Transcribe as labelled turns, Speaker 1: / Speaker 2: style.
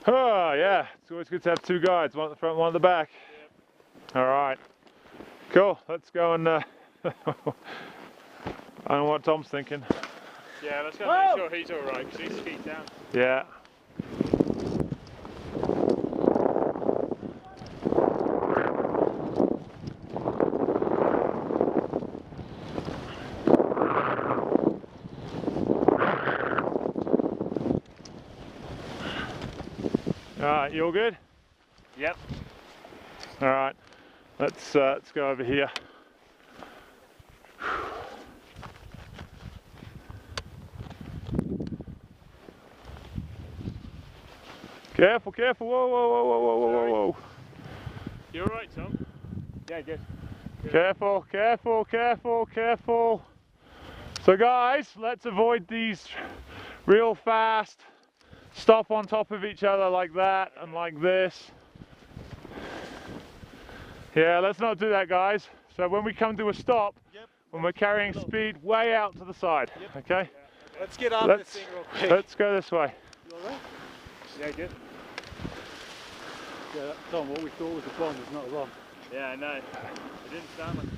Speaker 1: Oh yeah, it's always good to have two guides, one at the front, one at the back. Yep. All right, cool. Let's go and I don't know what Tom's thinking.
Speaker 2: Yeah, let's go and make sure he's all right because he's feet down.
Speaker 1: Yeah. Alright, you all good?
Speaker 2: Yep.
Speaker 1: Alright, let's go over here. Careful, careful, whoa, whoa, whoa, whoa, whoa, whoa, whoa.
Speaker 2: You alright, Tom?
Speaker 3: Yeah, good.
Speaker 1: Careful, careful, careful, careful. So guys, let's avoid these real fast, stop on top of each other like that and like this. Yeah, let's not do that, guys. So when we come to a stop, when we're carrying speed, way out to the side, okay?
Speaker 3: Yeah. Let's get off this thing real quick.
Speaker 1: Let's go this way.
Speaker 3: You alright? Yeah, good. Yeah, Tom, what we thought was a bomb was not a bomb.
Speaker 2: Yeah, I know. It didn't sound like